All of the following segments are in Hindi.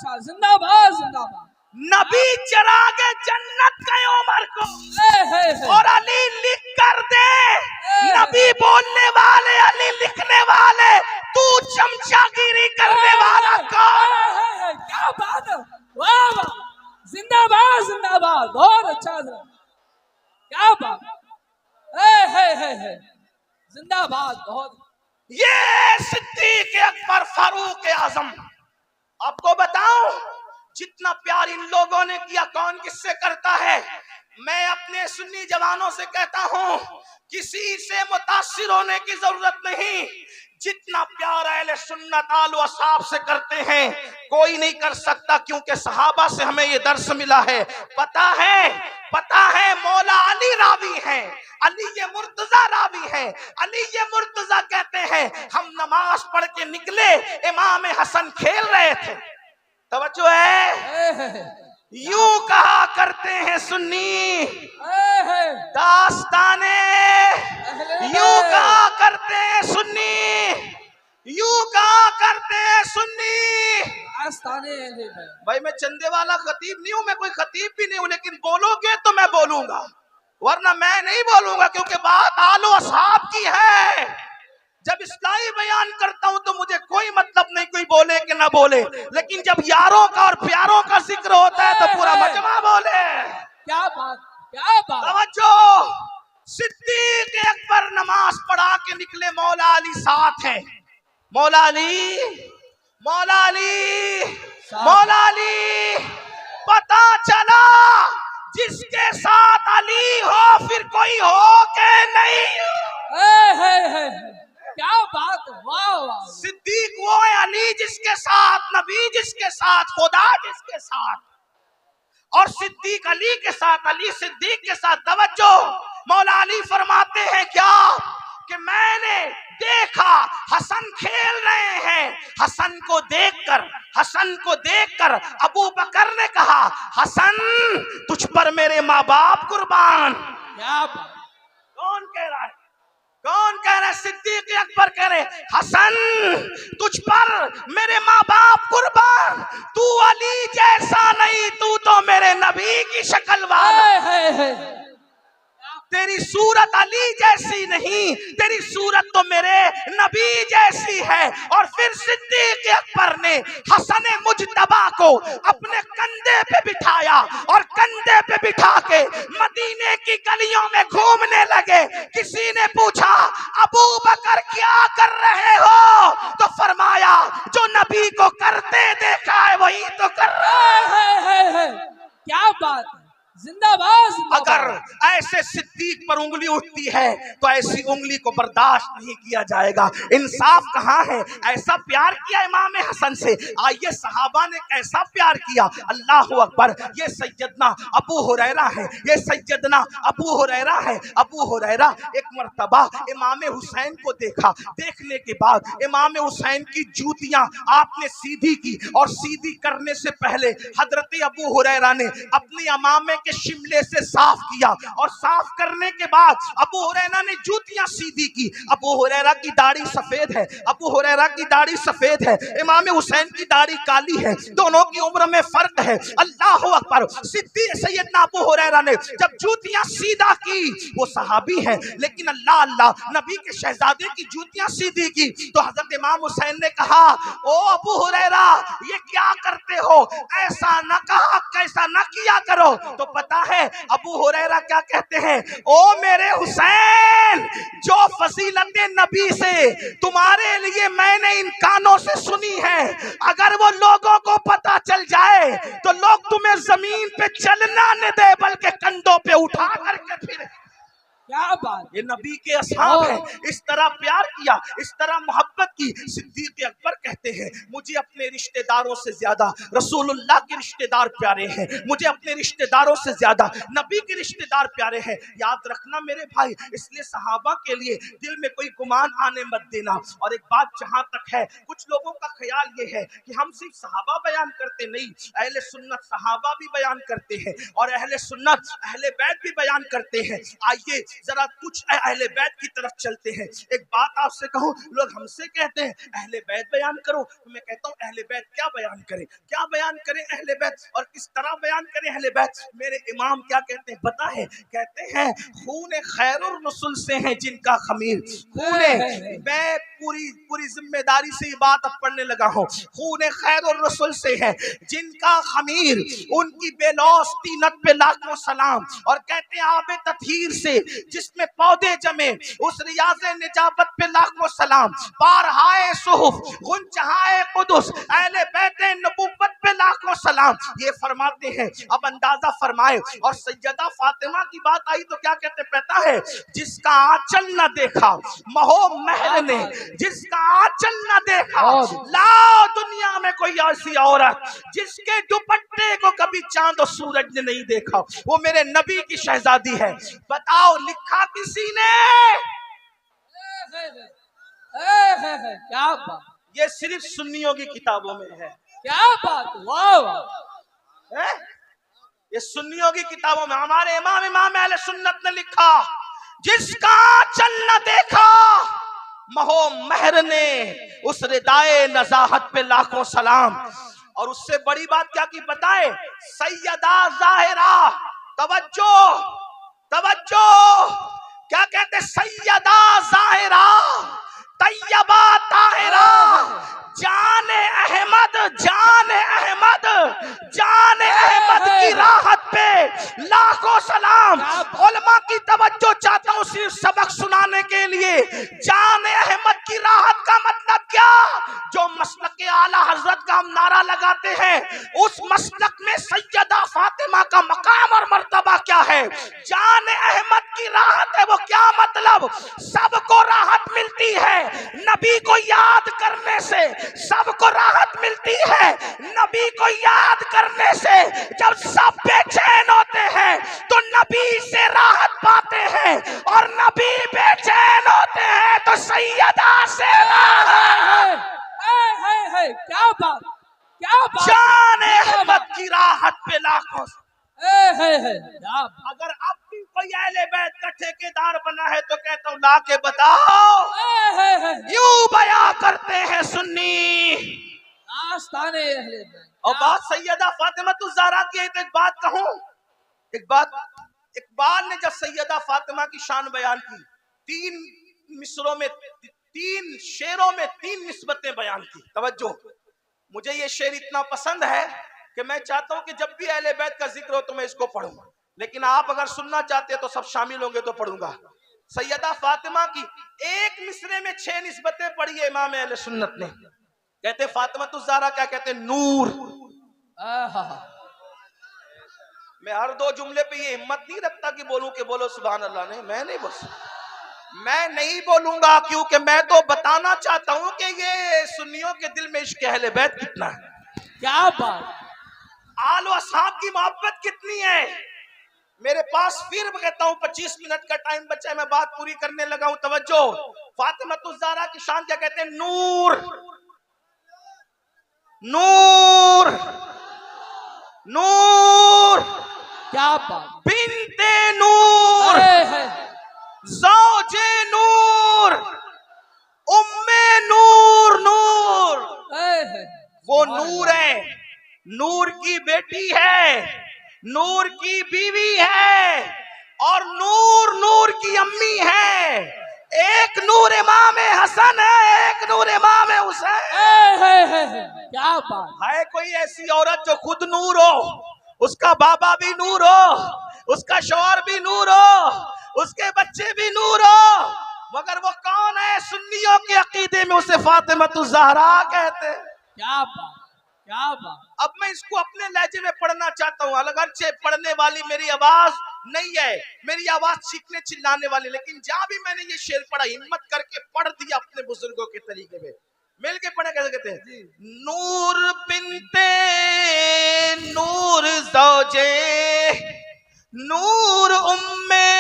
अच्छा, जिंदाबाद जिंदाबाद। नबी चरागे जन्नत गए उमर को, और अली लिख कर दे। नबी बोलने वाले, अली लिखने वाले, तू चमचागिरी करने वाला कौन? क्या बात है, वाह वाह, जिंदाबाद जिंदाबाद, बहुत अच्छा था, क्या बात है, जिंदाबाद बहुत। ये सिद्दीक अकबर फारूक आजम, आपको बताऊं जितना प्यार इन लोगों ने किया कौन किससे करता है। मैं अपने सुन्नी जवानों से कहता हूं, किसी से मुतासिर होने की जरूरत नहीं। जितना प्यार अहले सुन्नत आल व असहाब से करते हैं कोई नहीं कर सकता, क्योंकि सहाबा से हमें ये दर्स मिला है। पता है मौला अली रावी हैं, अली ये मुर्तजा रावी हैं। अली ये मुर्तजा कहते हैं, हम नमाज पढ़ के निकले, इमाम हसन खेल रहे थे। तवज्जो है, यूं कहा करते हैं सुन्नी दास्ताने, यूं कहा करते हैं सुन्नी, यूं कहा करते हैं सुन्नी दास्ताने। भाई मैं चंदे वाला खतीब नहीं हूं, मैं कोई खतीब भी नहीं हूं, लेकिन बोलोगे तो मैं बोलूंगा, वरना मैं नहीं बोलूंगा, क्योंकि बात आलो असहाब की है। जब इस्लाही बयान करता हूं तो मुझे कोई मतलब नहीं कोई बोले कि ना बोले, लेकिन जब यारों का और प्यारों का जिक्र होता है तो पूरा मजमा बोले। क्या बात, क्या बात। तवज्जो, सिद्दीक अकबर नमाज पढ़ा के निकले, मौला अली साथ है। मौला अली, मौला अली, मौला अली, पता चला जिसके साथ अली हो फिर कोई हो के नहीं। क्या बात, वाह वाह। सिद्दीक वो है अली जिसके साथ, नबी जिसके साथ, खुदा जिसके साथ, और सिद्दीक अली के साथ, अली सिद्दीक के साथ। तवज्जो, मौला अली फरमाते हैं क्या कि मैंने देखा हसन खेल रहे हैं, हसन को देखकर अबू बकर ने कहा, हसन तुझ पर मेरे माँ बाप कुर्बान। क्या बात। कौन कह रहा है, कौन कह रहा है? सिद्दीक अकबर कह रहे, हसन तुझ पर मेरे माँ बाप कुर्बान, तू अली जैसा नहीं, तू तो मेरे नबी की शक्ल वाला। तेरी सूरत अली जैसी नहीं, तेरी सूरत तो मेरे नबी जैसी है। और फिर सिद्दीक अकबर ने हसन मुजतबा को अपने कंधे पे बिठाया और कंधे पे बिठा के मदीने की गलियों में घूमने लगे। किसी ने पूछा, अबू बकर क्या कर रहे हो? तो फरमाया, जो नबी को करते देखा है वही तो कर रहा है। क्या बात, जिंदाबाद। अगर ऐसे सिद्दीक पर उंगली उठती है तो ऐसी उंगली को बर्दाश्त नहीं किया जाएगा। इंसाफ कहाँ है? ऐसा प्यार किया इमाम हसन से, आइए सहाबा ने कैसा प्यार किया। अल्लाह अकबर। ये सैयदना अबू हुरैरा है, ये सैयदना अबू हुरैरा है। अबू हुरैरा एक मर्तबा इमाम हुसैन को देखा, देखने के बाद इमाम हुसैन की जूतियां आपने सीधी की, और सीधी करने से पहले हजरत अबू हुरैरा ने अपनी इमामे के शिमले से साफ किया, और साफ करने के बाद अबू हुरैरा ने जूतियां सीधी की। अबू हुरैरा की दाढ़ी सफेद है, अबू हुरैरा की दाढ़ी सफेद है, इमाम हुसैन की दाढ़ी काली है, दोनों की उम्र में फर्क है। अल्लाह अकबर। सिद्दीक सैयदना अबू हुरैरा ने जब जूतियां सीधा की, वो सहाबी है लेकिन अल्लाह अल्लाह नबी के शहजादे की जूतियां सीधी की, तो हजरत इमाम हुसैन ने कहा, ओ अबू हुरैरा ये क्या करते हो? ऐसा न कहा, कैसा न किया करो। तो पता है अबू हुरैरा क्या कहते हैं? ओ मेरे हुसैन, जो फजीलतें नबी से तुम्हारे लिए मैंने इन कानों से सुनी है, अगर वो लोगों को पता चल जाए तो लोग तुम्हें जमीन पे चलना न दे, बल्कि कंधों पे उठा करके फिर। क्या बात। ये नबी के असहाब है, इस तरह प्यार किया, इस तरह मोहब्बत की। सिद्दीक अकबर कहते हैं, मुझे अपने रिश्तेदारों से ज्यादा रसूलुल्लाह के रिश्तेदार प्यारे हैं, मुझे अपने रिश्तेदारों से ज्यादा नबी के रिश्तेदार प्यारे हैं। याद रखना मेरे भाई, इसलिए सहाबा के लिए दिल में कोई गुमान आने मत देना। और एक बात जहां तक है, कुछ लोगों का ख्याल ये है कि हम सिर्फ सहाबा बयान करते नहीं, अहले सुन्नत सहाबा भी बयान करते हैं, और अहले सुन्नत अहले बैत भी बयान करते हैं। आइए जरा कुछ अहले बैत की तरफ चलते हैं। एक बात आपसे कहूं, लोग हमसे कहते हैं अहले बैत बयान करो, तो मैं कहता हूं अहले बैत क्या बयान करें, क्या बयान करें अहले बैत, और किस तरह बयान करें अहले बैत। मेरे इमाम क्या कहते हैं पता है, कहते हैं खून खैरुर रसूल से है जिनका खमीर, मैं पूरी जिम्मेदारी से ये बात अब पढ़ने लगा हूं, खून खैरुर रसूल से है जिनका खमीर, उनकी बेलौस तीनत पे लाखों सलाम। और कहते हैं आबे ततहीर से जिसमें पौधे जमे, उस रियाज़े निजाबत पे लाखों सलाम। बारहाए सुहुफ गुंजहाए कुदुस अहले बैते नबुव्वत पे लाखों सलाम। ये फरमाते हैं, अब अंदाजा फरमाए। और सैयदा फातिमा की बात आई तो क्या कहते पता है, जिसका आंचल न देखा महो महल ने, जिसका आंचल न देखा लाओ दुनिया में कोई ऐसी औरत जिसके दुपट्टे को कभी चांद और सूरज ने नहीं देखा, वो मेरे नबी की शहजादी है। बताओ लिखा किसी ने? क्या बात, ये सिर्फ सुन्नियों की किताबों में है। क्या बात, वाह वाह, ये सुन्नियों की किताबों में। हमारे इमाम अहले सुन्नत ने लिखा, जिसका आंचल न देखा महो महर ने, उस रिदाए नजाहत पे लाखों सलाम। और उससे बड़ी बात क्या की बताए, सैयदा जाहिरा, तवज्जो तवज्जो, क्या कहते सैयदा जाहिरा तैयबा ताहिरा, जाने अहमद जाने अहमद जाने अहमद की राहत पे लाखों सलाम। उलमा की तवज्जो चाहता हूँ सिर्फ सबक सुनाने के लिए। जाने अहमद की राहत का मतलब क्या? जो मसलक आला हजरत का हम नारा लगाते हैं, उस मसलक में सैयदा फातिमा का मकाम और मर्तबा क्या है? जाने अहमद की राहत है, वो क्या मतलब? सबको राहत मिलती है नबी को याद करने से, सबको राहत मिलती है नबी को याद करने से। जब सब बेचैन होते हैं तो नबी से राहत पाते हैं, और नबी बेचैन होते हैं तो सैयदा से राहत। क्या बात, क्या बात, जाने अहमद की राहत पे लाखों। अगर अब भी कोई अहले बैत का ठेकेदार बना है तो कहता हूँ ला के बताओ। यूं बयां करते हैं सुन्नी। और बात सैयदा फातिमा ज़हरा की है तो एक बात कहूं, इकबाल ने जब सैयदा फातिमा की शान बयान की, 3 मिसरों में 3 शेरों में 3 निस्बतें बयान की। तवज्जो, मुझे ये शेर इतना पसंद है कि मैं चाहता हूं कि जब भी अहले बैत का जिक्र हो तो मैं इसको पढ़ूं, लेकिन आप अगर सुनना चाहते हैं तो सब शामिल होंगे तो पढ़ूंगा। सैयदा फातिमा की एक मिसरे में 6 निस्बतें पढ़ी है इमाम अहले सुन्नत ने। कहते फातिमा ज़हरा क्या कहते? नूर। मैं हर 2 जुमले पे ये हिम्मत नहीं रखता कि बोलूं कि बोलो सुभान अल्लाह ने, मैं नहीं बोलूंगा, क्योंकि मैं तो बताना चाहता हूं कि ये सुन्नियों के दिल में इश्क अहले बैत कितना है। क्या बात, आल व असहाब की मोहब्बत कितनी है। मेरे पास फिर कहता हूं 25 मिनट का टाइम बचा है, मैं बात पूरी करने लगा हूं। तवज्जो, फातिमा ज़हरा की शान क्या कहते हैं? नूर। नूर नूर, क्या बात, बिन्ते नूर, ज़ौजे नूर, उम्मे नूर। नूर वो नूर है, नूर की बेटी है, नूर की बीवी है, और नूर की अम्मी है। एक नूर इमाम हसन है, एक नूर इमाम हुसैन। क्या बात है। कोई ऐसी औरत जो खुद नूर हो, उसका बाबा भी नूर हो, उसका शौहर भी नूर हो, उसके बच्चे भी नूर हो, मगर वो कौन है? सुन्नियों के अकीदे में उसे फातिमा ज़हरा कहते हैं। क्या बात, क्या बात। अब मैं इसको अपने लहजे में पढ़ना चाहता हूँ, अगरचे पढ़ने वाली मेरी आवाज नहीं है, मेरी आवाज चीखने चिल्लाने वाली, लेकिन जहां भी मैंने ये शेर पढ़ा हिम्मत करके पढ़ दिया अपने बुजुर्गों के तरीके में। मिल के पढ़े कैसे कहते हैं? नूर बिनते नूर ज़ौजे नूर उम्मे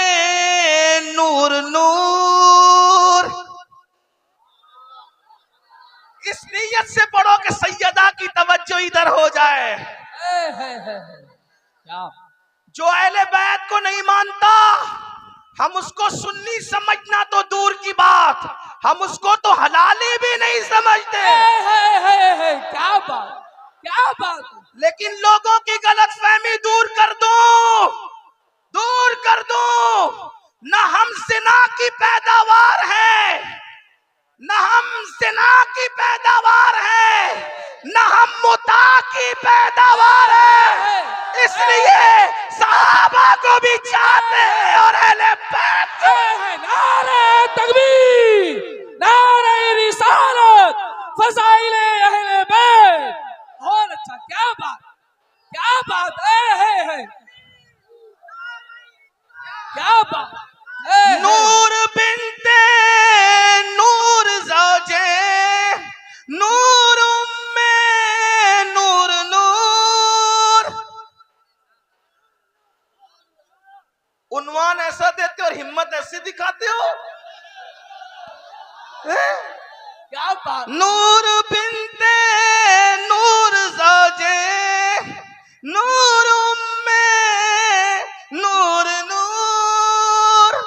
नूर नूर। इस नीयत से पढ़ो कि सैयदा की तवज्जो इधर हो जाए। क्या जो अहले बैत को नहीं मानता हम उसको सुन्नी समझना तो दूर की बात, हम उसको तो हलाली भी नहीं समझते। क्या बात, क्या बात। लेकिन लोगों की गलतफहमी दूर कर दो, दूर कर दो। न हम जिना की पैदावार है, न हम जिना की पैदावार है, न हम मुता की पैदावार है। इसलिए सहाबा को भी चाहते हैं और अहले बैत को। नारे तकबीर, नारे रिसालत, फज़ाइले अहले बैत। बहुत अच्छा, क्या बात, क्या बात है, क्या बात। नूर बिनते नूर ज़ौजे नूर उम्मे नूर नूर। उन्वान ऐसा देते और हिम्मत ऐसी दिखाते हो। क्या बात। नूर बिनते नूर ज़ौजे नूर उम्मे नूर नूर।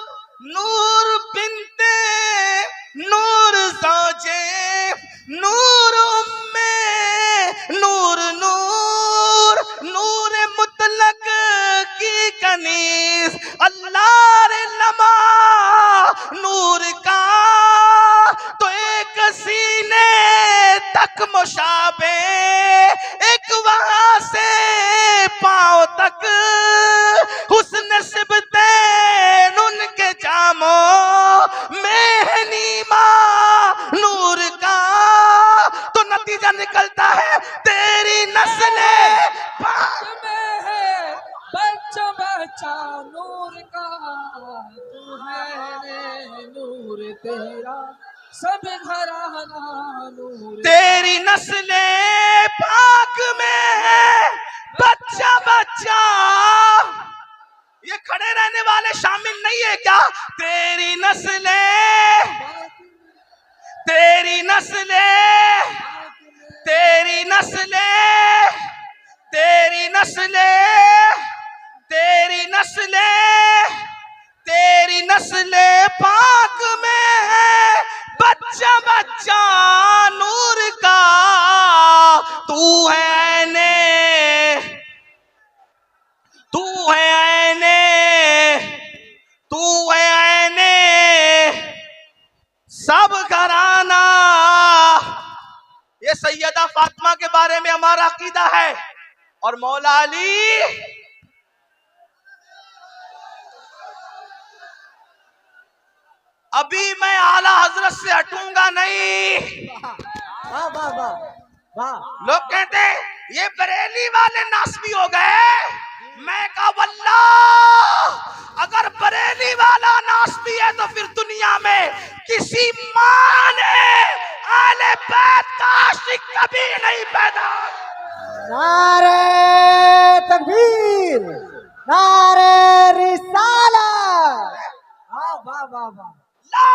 नूर बिनते नूर ज़ौजे नूर उम्मे नूर नूर। नूर मुतलक की कनीज अल्लाह रे लमा नूर का तो एक सीने तक मुशाबे, एक वहां से पांव तक हुस्न सिबतैन उनके जामो में है नीमा नूर का। तो नतीजा निकलता है तेरी नस्लें में है बच्चा बच्चा नूर का, तू है रे नूर तेरा सब घराना नूर। तेरी नस्लें पाक में है बच्चा बच्चा। ये खड़े रहने वाले शामिल नहीं है क्या? तेरी नस्लें, तेरी नस्लें, तेरी नस्लें, तेरी नस्लें, तेरी नस्लें, तेरी नस्लें पाक में है बच्चा बच्चा नूर का। तू है ऐने, तू है ऐने, तू है ऐने सब घराना। ये सैयदा फातिमा के बारे में हमारा अकीदा है। और मौला अली अभी मैं आला हजरत से हटूंगा नहीं। वाह वाह वाह वाह। लोग कहते ये बरेली वाले नासबी हो गए। मैं कहा वल्लाह अगर बरेली वाला नासबी है तो फिर दुनिया में किसी मां ने आले बैत का आशिक कभी नहीं पैदा। नारे तकबीर, नारे रिसालत। वाह वाह वाह वाह। ला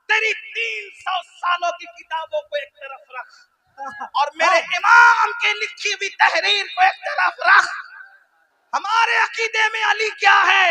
तेरी 300 सालों की किताबों को एक तरफ रख और मेरे इमाम के लिखी हुई तहरीर को एक तरफ रख। हमारे अकीदे में अली क्या है?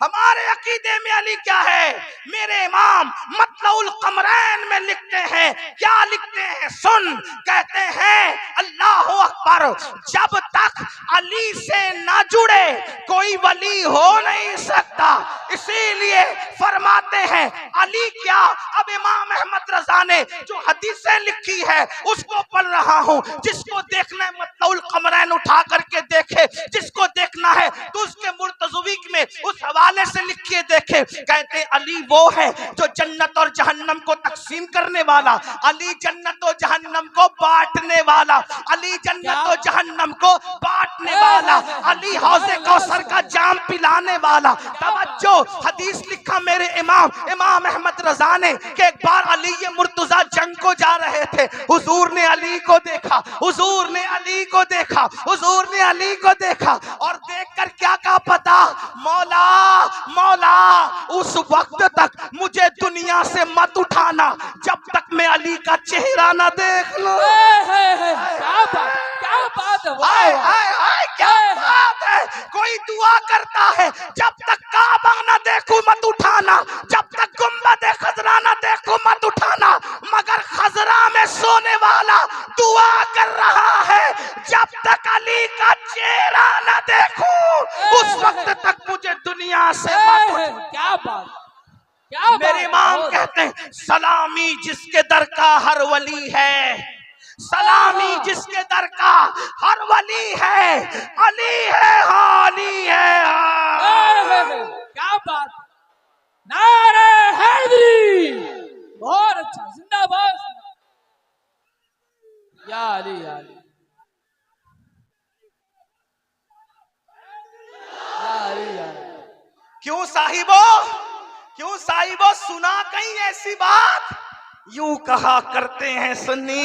हमारे अकीदे में अली क्या है? मेरे इमाम मतलउल कमरैन में लिखते हैं, क्या लिखते हैं सुन। कहते हैं अल्लाह अकबर, जब तक अली से ना जुड़े कोई वली हो नहीं सकता। इसीलिए फरमाते हैं अली क्या। अब इमाम अहमद रजा ने जो हदीसें लिखी है उसको पढ़ रहा हूँ। जिसको देखना है मतलउल कमरैन उठा करके देखे, जिसको देखना है तो उसके मुर्तज़वीक में उस हवाले से लिखिए देखे। कहते अली वो है जो जन्नत और जहन्नम को तकसीम करने वाला, अली जन्नत और जहन्नम को बांटने वाला, अली जन्नत और जहन्नम को बांटने वाला, अली हौज़े कौसर का जाम पिलाने वाला। तवज्जो, हदीस लिखा मेरे इमाम अहमद रजा ने कि एक बार अली ये मुर्तजा जंग को जा रहे थे। हुजूर ने अली को देखा, हुजूर ने अली को देखा, हुजूर ने अली को देखा और देखकर क्या कहा पता? मौला मौला उस वक्त तक मुझे दुनिया से मत उठाना जब तक मैं अली का चेहरा ना देख लूं। क्या बात, क्या बात है। हाय हाय हाय क्या बात है। है, कोई दुआ करता है जब तक काबा न देखूं मत उठाना, जब तक गुंबद खजरा न देखूं मत उठाना, मगर खजरा में सोने वाला दुआ कर रहा है जब तक अली का चेहरा न देखूं उस वक्त तक मुझे दुनिया से मत उठा। क्या बात, क्या बात। मेरे इमाम कहते हैं सलामी जिसके दर का हर वली है, सलामी जिसके दर का हर वली है, अली है हाँ, अली है हाँ। क्या बात, नारे हैदरी, बहुत अच्छा, जिंदाबाद या अली, या अली, या अली, या अली। क्यों साहिबो, क्यों साहिबो, सुना कहीं ऐसी बात, यूं कहा करते हैं सुन्नी,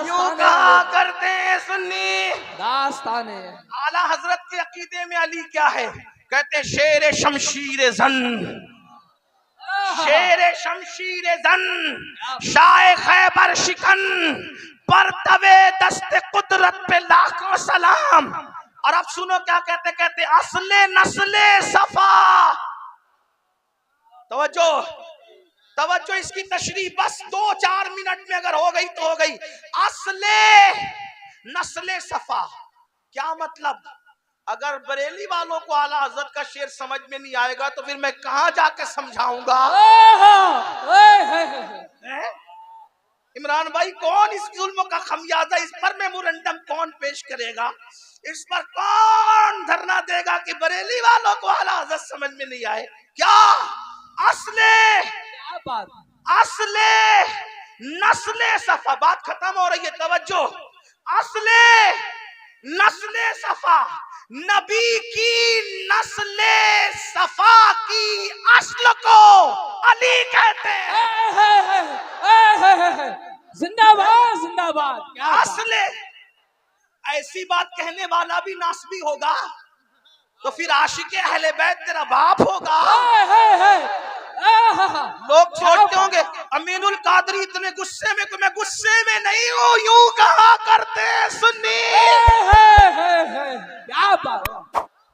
यूं कहा करते हैं सुन्नी, दास्ताने। आला हजरत के अकीदे में अली क्या है, कहते हैं शेर शमशीर जन, शेर शमशीर जन, शाह खैबर शिकन, परतवे दस्ते कुदरत पे लाखों सलाम। और अब सुनो क्या कहते, कहते असले नस्ले सफा, तवज्जो तवज्जो, इसकी तशरीह बस 2-4 मिनट में अगर हो गई तो हो गई। असले नस्ले सफा क्या मतलब, अगर बरेली वालों को आला हजरत का शेर समझ में नहीं आएगा तो फिर मैं कहां जाके समझाऊंगा। इमरान भाई कौन इस जुल्म का खमियाजा, इस पर मेमोरेंडम कौन पेश करेगा, इस पर कौन धरना देगा कि बरेली वालों को आला हजरत समझ में नहीं आए। क्या असले, क्या बात, असले नस्ले सफा, बात खत्म हो रही है, तवज्जो। असले नस्ले सफा, नबी की नस्ले सफा की असल को अली कहते हैं। जिंदाबाद जिंदाबाद, क्या बात। असले, ऐसी बात कहने वाला भी नासबी होगा तो फिर आशिक अहले बैत तेरा बाप होगा। लोग सोचते होंगे अमीनुल कादरी इतने गुस्से में, तो मैं गुस्से में नहीं हूँ, यूं कहा करते सुन्नी। क्या बात,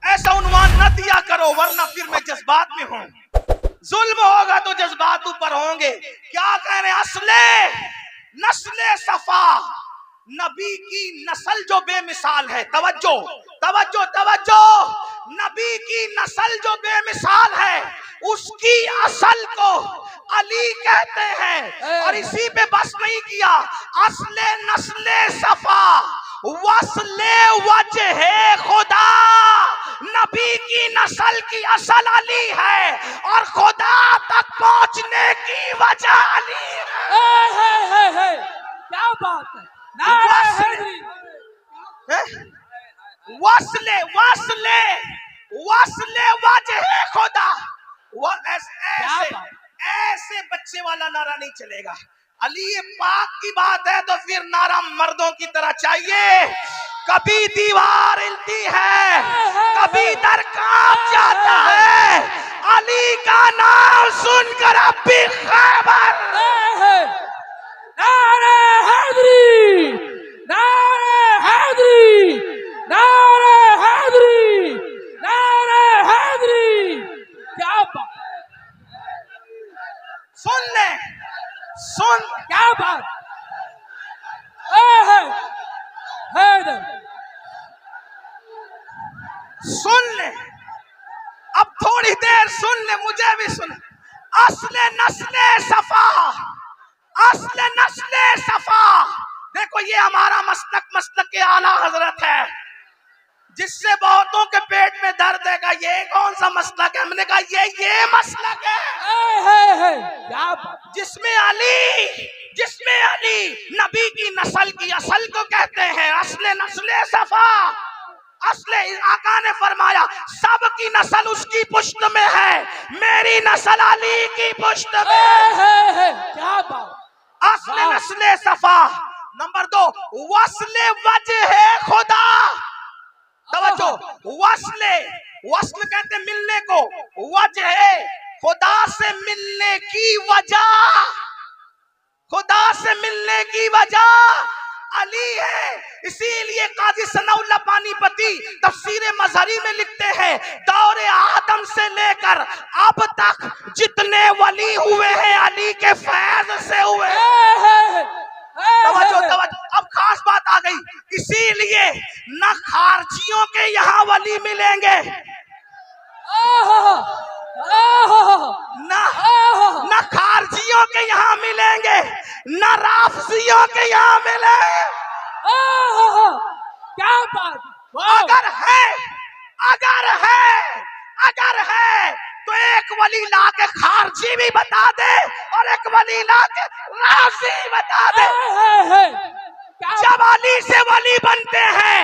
ऐसा उन्वान न दिया करो वरना फिर मैं जज्बात में हूँ, जुल्म होगा तो जज्बात ऊपर होंगे। क्या कह रहे, असले नस्ले सफा, नबी की नस्ल जो बेमिसाल है, तवज्जो तवज्जो तवज्जो, नबी की नस्ल जो बेमिसाल है उसकी असल को अली कहते हैं। और इसी पे बस नहीं किया, असले नस्ले सफा वस्ले वजहे खुदा, नबी की नस्ल की असल अली है और खुदा तक पहुंचने की वजह अली है। क्या बात है, नारे हैदरी। वस्ले वस्ले वस्ले वजहे खुदा, ऐसे ऐसे बच्चे वाला नारा नहीं चलेगा। अली पाक की बात है तो फिर नारा मर्दों की तरह चाहिए। कभी दीवार हिलती है, कभी दर कांप जाता है, अली का नाम सुनकर अब भी खैबर। नारे हैदरी, नारे हैदरी, नारे हैदरी, नारे हैदरी। क्या बात, सुन ले, सुन, क्या बात, हैदर, सुन ले, अब थोड़ी देर सुन ले, मुझे भी सुन। असले नस्ले सफा, असले नस्ले सफा, देखो ये हमारा मसलक के आला हजरत है जिससे बहुतों के पेट में दर्द है। का ये कौन सा मसलक है, हमने कहा ये मसलक है क्या बात, जिसमें अली नबी की नस्ल की असल को कहते हैं असले नस्ले सफा। असले आका ने फरमाया सबकी नस्ल उसकी पुश्त में है, मेरी नस्ल अली की पुश्त में। क्या बात, असले नस्ले सफा। नंबर 2 वस्ले वजहे खुदा, तवज्जो, वस्ले, वस्ल कहते मिलने को, वजहे खुदा से मिलने की वजह, खुदा से मिलने की वजह अली है। इसीलिए काजी सनाउल्लाह पानीपती तफसीर मजहरी में लिखते हैं, दौरे आदम से लेकर अब तक जितने वली हुए हैं अली के फैज से हुए। तवज्जो तवज्जो, अब खास बात आ गई। इसीलिए न खारजियों के यहाँ वली मिलेंगे, न खारजियों के यहाँ मिलेंगे, न राफजियों के यहाँ मिलेंगे। क्या बात, अगर है तो एक वली ला के खारजी भी बता दे और एक वली ला के राफजी बता दे। जब अली से वली बनते हैं,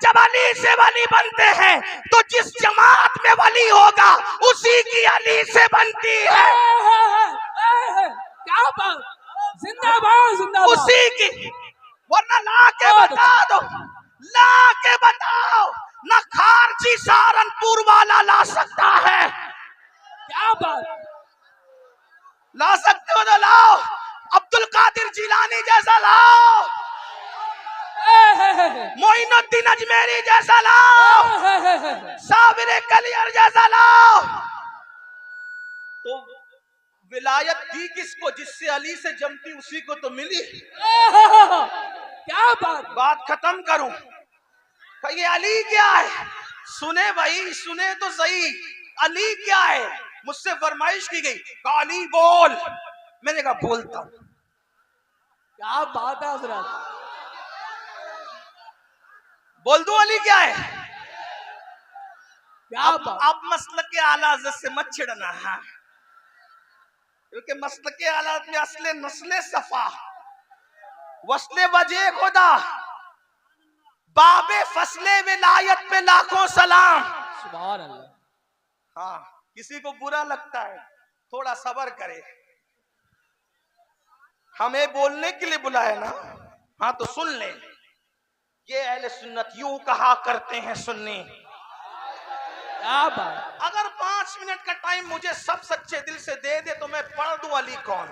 जब अली से वली बनते हैं तो जिस जमात में वली होगा उसी की अली से बनती है। क्या बात, जिंदाबाद जिंदाबाद, उसी की। वरना ला के बता दो, ला के बताओ, न खारजी सहारनपुर वाला ला सकता है। क्या बात, ला सकते हो तो लाओ, अब्दुल कादिर जिलानी जैसा लाओ, मोइनुद्दीन अजमेरी जैसा लाओ, साबिर कलियर जैसा लाओ। तो विलायत दी किसको? जिससे अली से जमती उसी को तो मिली। क्या बात खत्म करूं, ये अली क्या है? सुने भाई, सुने तो सही, अली क्या है? मुझसे फरमाइश की गई, अली बोल। मैंने कहा बोलता हूं। क्या बात है हजरत, बोल दो अली क्या है? क्या बात। अब मसलक के आला हज़रत से मत छिड़ना है, क्योंकि मसलक के आला में असले नस्ले सफा वसले वजे खुदा बाबे फसले विलायत पे लाखों सलाम। सुभान अल्लाह। हाँ, किसी को बुरा लगता है थोड़ा सब्र करे, हमें बोलने के लिए बुलाया ना। हाँ तो सुन ले, ये अहले सुन्नत यूं कहा करते हैं सुन्नी। क्या बात। अगर 5 मिनट का टाइम मुझे सब सच्चे दिल से दे दे तो मैं पढ़ दूं अली कौन।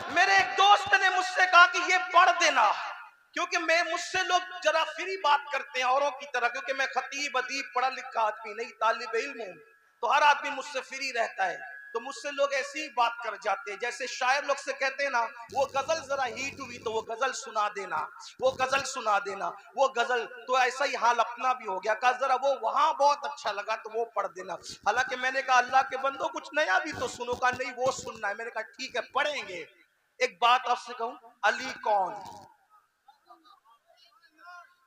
मेरे एक दोस्त ने मुझसे कहा कि ये पढ़ देना, क्योंकि मुझसे लोग जरा फ्री बात करते हैं औरों की तरह, क्योंकि मैं खतीब अदीब पढ़ा लिखा आदमी नहीं, तालिब इल्म हूं, तो हर आदमी मुझसे फ्री रहता है। तो मुझसे लोग ऐसी ही बात कर जाते हैं, जैसे शायर लोग से कहते हैं ना, वो गजल जरा हिट हुई तो वो गजल सुना देना, वो गजल सुना देना, वो गजल। तो ऐसा ही हाल अपना भी हो गया, कहा जरा वो वहां बहुत अच्छा लगा तो वो पढ़ देना। हालांकि मैंने कहा अल्लाह के बंदो कुछ नया भी तो सुनो, का नहीं वो सुनना है। मैंने कहा ठीक है पढ़ेंगे। एक बात आपसे कहूं, अली कौन?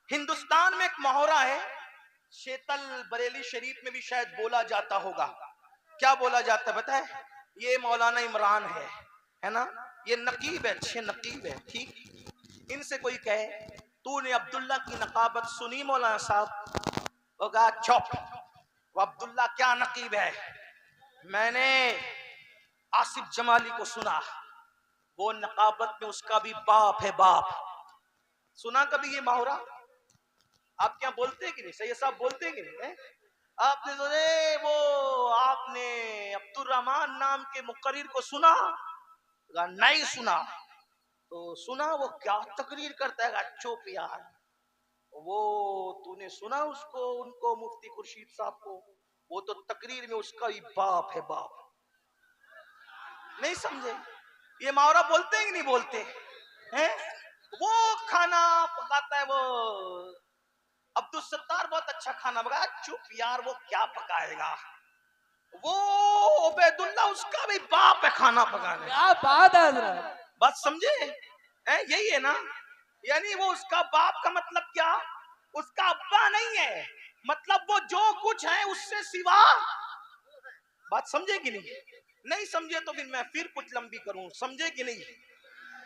हिंदुस्तान में एक मोहरा है, शेतल बरेली शरीफ में भी शायद बोला जाता होगा। क्या बोला जाता है पता है? ये मौलाना इमरान है ना, ये नकीब है, अच्छे नकीब है, ठीक। इनसे कोई कहे तूने अब्दुल्ला की नकाबत सुनी मौलाना साहब? होगा चुप, वो अब्दुल्ला क्या नकीब है? मैंने आसिफ जमाली को सुना, वो नकाबत में उसका भी बाप है बाप। सुना कभी ये मुहावरा? आप क्या बोलते हैं कि नहीं? सैयद साहब बोलते हैं कि नहीं? आपने सुने वो, आपने अब्दुल रहमान नाम के मुकर्रिर को सुना? नहीं सुना। तो सुना वो क्या तकरीर करता है? चुप यार, वो तूने सुना उसको, उनको मुफ्ती खुर्शीद साहब को? वो तो तकरीर में उसका ही बाप है बाप। नहीं समझे? ये मुहावरा बोलते हैं कि नहीं बोलते हैं? वो खाना पकाता है वो अब्दुल सत्तार, बहुत अच्छा खाना पकाया। चुप यार, वो क्या पकाएगा? वो उबैदुल्ला उसका भी बाप है खाना पकाने। क्या बात है हजरत, बात समझे? यही है ना, यानी वो उसका बाप का मतलब क्या? उसका अब्बा नहीं है, मतलब वो जो कुछ है उससे सिवा। बात समझे कि नहीं? नहीं समझे तो फिर मैं फिर कुछ लंबी करूं, समझे कि नहीं?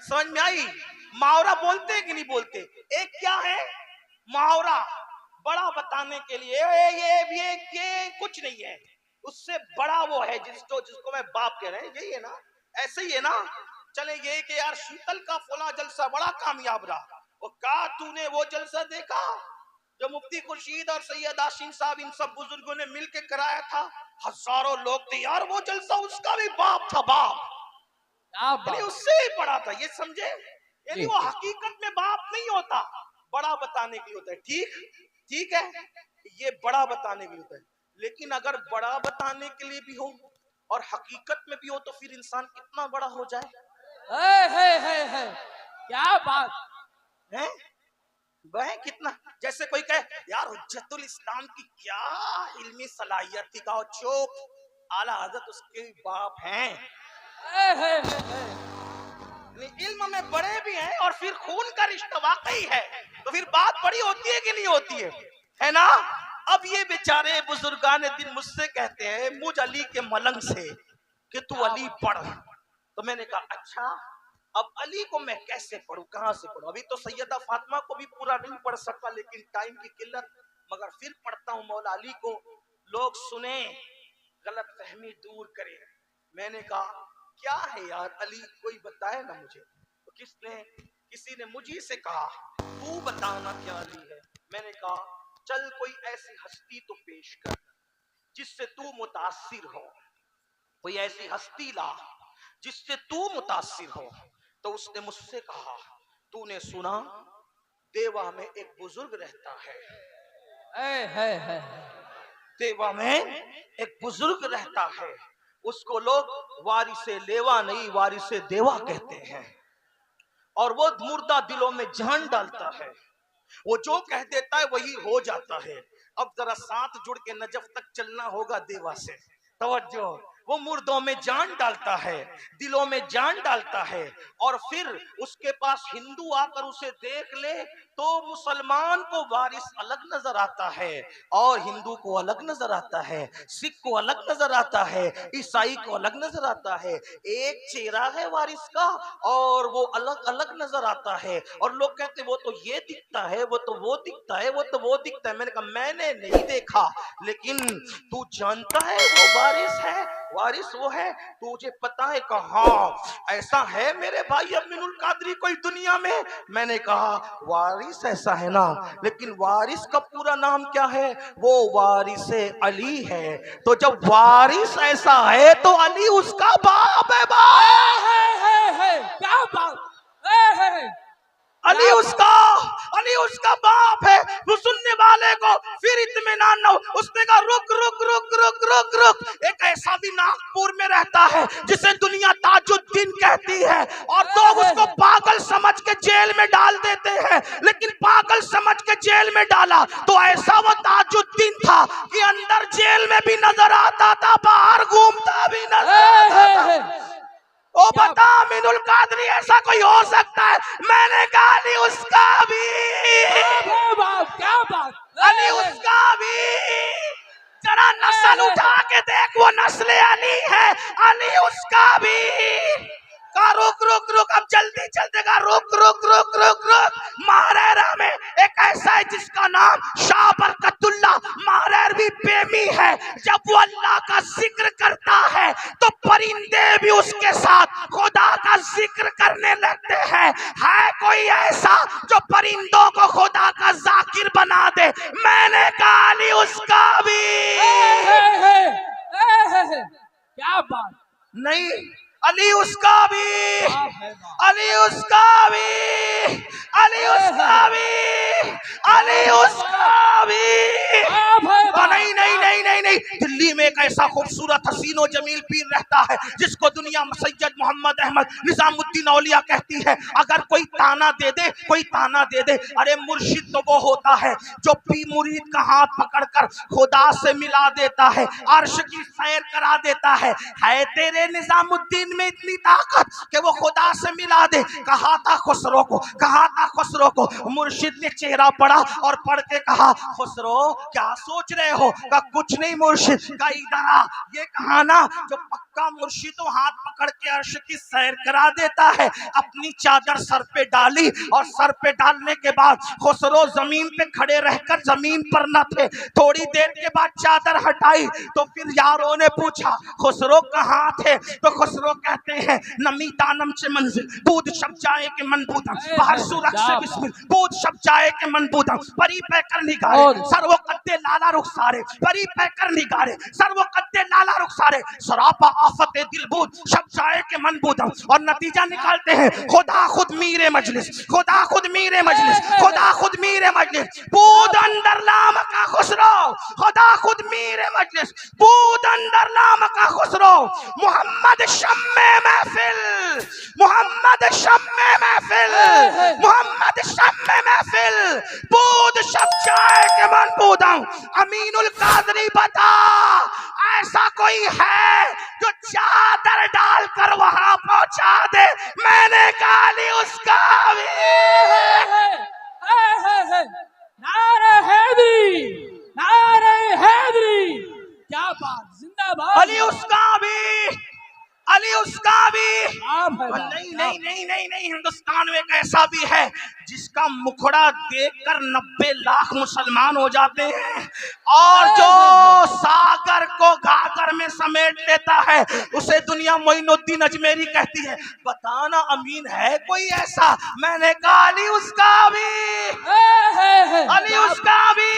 समझ में आई? मुहावरा बोलते हैं कि नहीं बोलते? एक क्या है मुहावरा, बड़ा बताने के लिए ये कुछ नहीं है, उससे बड़ा वो है जिसको मैं बाप कह रहे हैं। यही है ना, ऐसे ही है ना। चले ये कि यार शीतल का फला जलसा बड़ा कामयाब रहा, वो का तूने वो जलसा देखा जो मुफ्ती खुर्शीद और सैयद आशीम साहब इन सब बुजुर्गों ने मिलकर कराया था? हजारों लोग थे यार, वो जलसा उसका भी बाप था बाप, क्या बात। उससे ही बड़ा था। ये समझे? यानी वो हकीकत में बाप नहीं होता, बड़ा बताने के लिए होता है। ठीक है, ये बड़ा बताने के लिए होता है। लेकिन अगर बड़ा बताने के लिए भी हो और हकीकत में भी हो तो फिर इंसान कितना बड़ा हो जाए। है क्या बात है वह कितना, जैसे कोई कहे यार हुज्जतुल इस्लाम की क्या इल्मी सलाहियत थी, कहो चुप, आला हजरत उसके बाप हैं। है इल्म में बड़े भी हैं और फिर खून का रिश्ता वाकई है, तो फिर बात बड़ी होती है कि नहीं होती है ना। अब ये बेचारे बुजुर्गान दिन मुझसे कहते हैं मुझ अली के मलंग से कि तू अली पढ़। तो मैंने कहा अच्छा, अब अली को मैं कैसे पढ़ूं, कहां से पढ़ूं। अभी तो सैयदा फातिमा को भी पूरा नहीं पढ़ सका, लेकिन टाइम की किल्लत, मगर फिर पढ़ता हूं मौला अली को, लोग सुने, गलत फहमी दूर करें। मैंने कहा क्या है यार अली, कोई बताए ना मुझे। तो किसी ने मुझे से कहा तू बताना क्या अली है। मैंने कहा चल कोई ऐसी हस्ती तो पेश कर जिससे तू मुतासिर हो, कोई ऐसी हस्ती ला जिससे तू मुतासिर हो। तो उसने मुझसे कहा तूने सुना देवा में एक बुजुर्ग रहता है। देवा में एक बुजुर्ग रहता है, उसको लोग वारिसे लेवा नहीं वारिसे देवा कहते हैं, और वो मुर्दा दिलों में जान डालता है, वो जो कह देता है वही हो जाता है। अब जरा साथ जुड़ के नजफ तक चलना होगा देवा से, तवज्जो। वो मुर्दों में जान डालता है, दिलों में जान डालता है, और फिर उसके पास हिंदू आकर उसे देख ले तो मुसलमान को वारिस अलग नजर आता है और हिंदू को अलग नजर आता है, सिख को अलग नजर आता है, ईसाई को अलग नजर आता है। एक चेहरा है वारिस का और वो अलग अलग नजर आता है, और लोग कहते वो तो ये दिखता है, वो तो वो दिखता है, वो तो वो दिखता है। मैंने कहा मैंने नहीं देखा, लेकिन तू जानता है वो वारिस है, वारिस वो है, तुझे पता है। कहा ऐसा है मेरे भाई अमीनुल कादरी कोई दुनिया में। मैंने कहा वारिस ऐसा है ना, लेकिन वारिस का पूरा नाम क्या है, वो वारिस अली है। तो जब वारिस ऐसा है तो अली उसका बाप है। क्या बात अली उसका बाप है। वो सुनने वाले को फिर इत्मीनान न हो। उसने कहा रुक रुक रुक रुक रुक रुक, एक ऐसा भी नागपुर में रहता है जिसे दुनिया ताजुद्दीन कहती है, और लोग उसको पागल समझ के जेल में डाल देते हैं, लेकिन पागल समझ के जेल में डाला तो ऐसा वो ताजुद्दीन था कि अंदर जेल में भी नजर आता था, बाहर घूमता भी नजर आता था। ओ बता अमीनुल कादरी ऐसा कोई हो सकता है? मैंने कहा अली उसका भी, क्या बात अली उसका भी। जरा नस्ल उठा के देख, वो नस्ल अली है, अली उसका भी। का रुक रुक रुक, अब जल्दी चलते का रुक रुक रुक रुक रुक। महारेरा में एक ऐसा है जिसका नाम शाह बरकतुल्ला महारेरवी प्रेमी है। जब वो अल्लाह का जिक्र करता है तो परिंदे भी उसके साथ खुदा का जिक्र करने लगते हैं। है कोई ऐसा जो परिंदों को खुदा का जाकिर बना दे? मैंने कहा अली उसका भी। क्या बात नहीं, अली उसका भी, अली उसका भी, अली उसका भी, अली उसका भी। नहीं नहीं नहीं नहीं नहीं, दिल्ली में एक ऐसा खूबसूरत हसीनो जमील पीर रहता है जिसको दुनिया सैयद मोहम्मद अहमद निजामुद्दीन औलिया कहती है। अगर कोई ताना दे दे, कोई ताना दे दे, अरे मुर्शिद तो वो होता है जो पी मुरीद का हाथ पकड़कर खुदा से मिला देता है, अर्श की सैर करा देता है तेरे निजामुद्दीन में इतनी ताकत कि वो खुदा से मिला दे। कहा था खुसरो को, कहा था खुसरो को, मुर्शिद ने चेहरा पढ़ा और पढ़ के कहा खुसरो क्या सोच रहे हो? का कुछ नहीं मुर्शिद, का इधर आ। ये कहा ना जो पक्का मुर्शिद तो हाथ पकड़ के अर्श की सैर करा देता है। अपनी चादर सर पे डाली और सर पे डालने के बाद खुसरो जमीन पे खड़े रहकर जमीन पर न थे। थोड़ी देर के बाद चादर हटाई तो फिर यारों ने पूछा खुसरो कहाँ थे? तो खुसरो कहते हैं नमी दानम से मंजिल बूद शब जाए के मन बूदम बाहर सुरख से बिस्मिल बूद शब जाए के मन बूदम परी पैकर निगारे सर्वो कद्दे लाला रुखसारे परी पैकर निगारे सर्वो कद्दे लाला रुखसारे सरापा आफत दिल बूद शब जाए के मन बूदम। और नतीजा निकालते हैं खुदा खुद मीरे मजलिस खुदा खुद मीरे मजलिस खुदा खुद मीरे मजलिस बूद अंदर लाम का खुसरो खुदा खुद मीरे मजलिस बूद अंदर लाम का खुसरो मोहम्मद शम्मे महफिल मोहम्मद शम्मे महफिल मोहम्मद शम्मे महफिल बूद शब जाए के मन बूदम। अमीनुल कादरी बता ऐसा कोई है जो चादर डालकर वहां पहुंचा दे? मैंने गाली उसका भी नारे हैदरी नारे हैदरी क्या बात जिंदाबाद अली उसका भी अली उसका भी नहीं नहीं नहीं नहीं नहीं हिंदुस्तान में एक ऐसा भी है जिसका मुखड़ा देखकर 90 लाख मुसलमान हो जाते हैं और जो सागर को घाघर में समेट लेता है उसे दुनिया मोइनुद्दीन अजमेरी कहती है। बताना अमीन है कोई ऐसा? मैंने कहा अली उसका भी अली उसका भी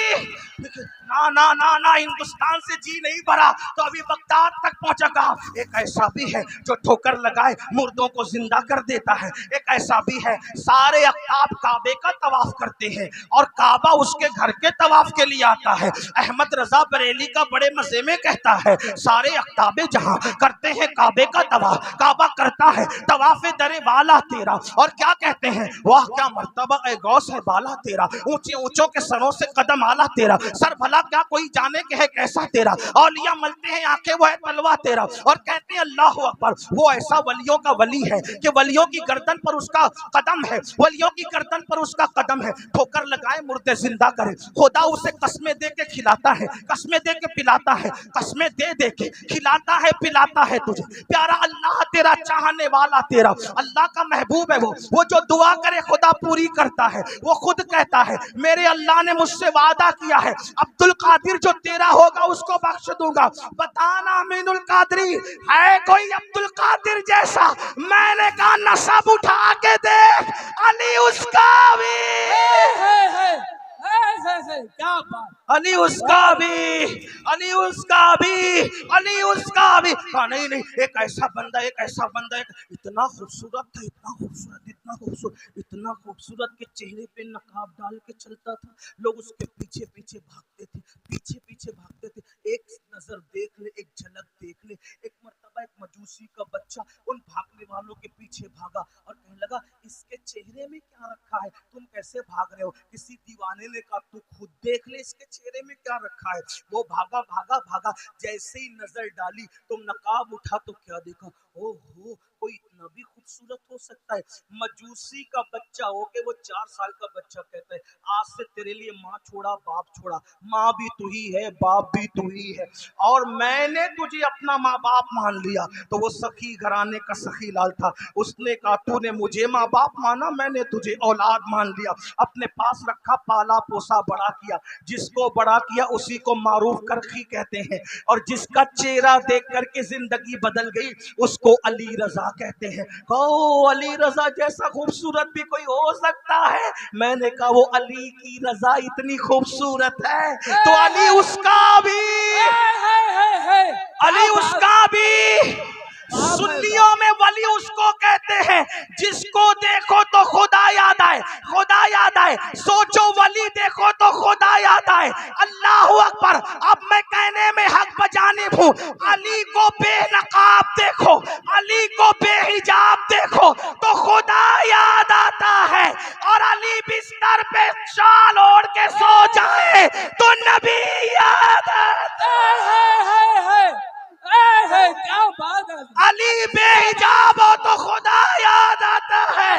ना ना ना ना हिंदुस्तान से जी नहीं भरा तो अभी बगदाद तक पहुंचेगा। एक ऐसा भी है जो ठोकर लगाए मुर्दों को जिंदा कर देता है। एक ऐसा भी है सारे अफ्ताब काबे का तवाफ करते हैं और काबा उसके घर के तवाफ के लिए आता है। अहमद रजा बरेली का बड़े मजे में कहता है सारे अफ्ताबे जहां करते हैं काबे का तवाफ काबा करता है तवाफे दरे वाला तेरा। और क्या कहते हैं वाह क्या मर्तबा ए गौस है बाला तेरा ऊंचे ऊंचों के सरों से कदम आला तेरा सर भला क्या कोई जाने के है कैसा तेरा। औलिया मलते हैं आंखें वो है तलवा तेरा। और कहते हैं अल्लाह अकबर वो ऐसा वलियों का वली है कि वलियों की गर्दन पर उसका कदम है वलियों की गर्दन पर उसका कदम है। ठोकर लगाए मुर्दे जिंदा करे खुदा उसे कस्में दे के खिलाता है कस्में दे के पिलाता है कस्में दे दे के खिलाता है पिलाता है तुझे। प्यारा अल्लाह तेरा चाहने वाला तेरा अल्लाह का महबूब है वो जो दुआ करे खुदा पूरी करता है। वो खुद कहता है मेरे अल्लाह ने मुझसे वादा किया है अब्दुल कादिर जो तेरा होगा उसको बख्श दूंगा। बताना अमीनुल कादरी है कोई अब्दुल कादिर जैसा? मैंने कहा नसब उठा के देख अली उसका भी क्या बात अली उसका भी अली उसका भी अली उसका भी। हाँ नहीं नहीं एक ऐसा बंदा इतना खूबसूरत था इतना खूबसूरत के चेहरे पे नकाब डाल के चलता था लोग उसके पीछे पीछे भागते थे। एक नजर देख ले एक झलक देख ले। एक मर्तबा एक मजूसी का बच्चा उन भागने वालों के पीछे भागा और कहने लगा इसके चेहरे में क्या रखा है तुम कैसे भाग रहे हो? किसी दीवाने ने कहा तू खुद देख ले इसके चेहरे में क्या रखा है। वो भागा जैसे ही नजर डाली तुम नकाब उठा तो क्या देखा ओहो कोई इतना भी खूबसूरत हो सकता है। मजूसी का बच्चा हो के वो 4 साल का बच्चा कहता है आज से तेरे लिए माँ छोड़ा बाप छोड़ा माँ भी तू ही है बाप भी तू ही है और मैंने तुझे अपना माँ बाप मान लिया। तो वो सखी घराने का सखी लाल था उसने कहा तूने मुझे माँ बाप माना मैंने तुझे औलाद मान लिया अपने पास रखा पाला पोसा बड़ा किया। जिसको बड़ा किया उसी को मारूफ करखी कहते हैं और जिसका चेहरा देख करके जिंदगी बदल गई उसको अली रजा कहते हैं। अली रजा जैसा खूबसूरत भी कोई हो सकता है? मैंने कहा वो अली की रजा इतनी खूबसूरत है तो अली उसका भी अली उसका भी। सुन्नियों में वली उसको कहते हैं जिसको देखो तो खुदा याद आए सोचो वली देखो तो खुदा याद आए। अल्लाह अकबर। अब मैं कहने में हक बजानिब हूँ अली को बेनकाब देखो अली को बेहिजाब देखो तो खुदा याद आता है और अली बिस्तर पे शाल ओढ़ के सो जाए तो नबी याद आता है। क्या बात है। अली बेहिजाब हो तो खुदा याद आता है।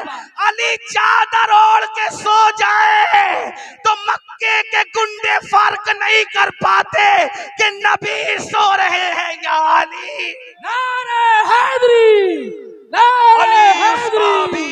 अली चादर ओढ़ के सो जाए तो मक्के के गुंडे फर्क नहीं कर पाते कि नबी सो रहे हैं या अली। नारे हैदरी नारे हैदरी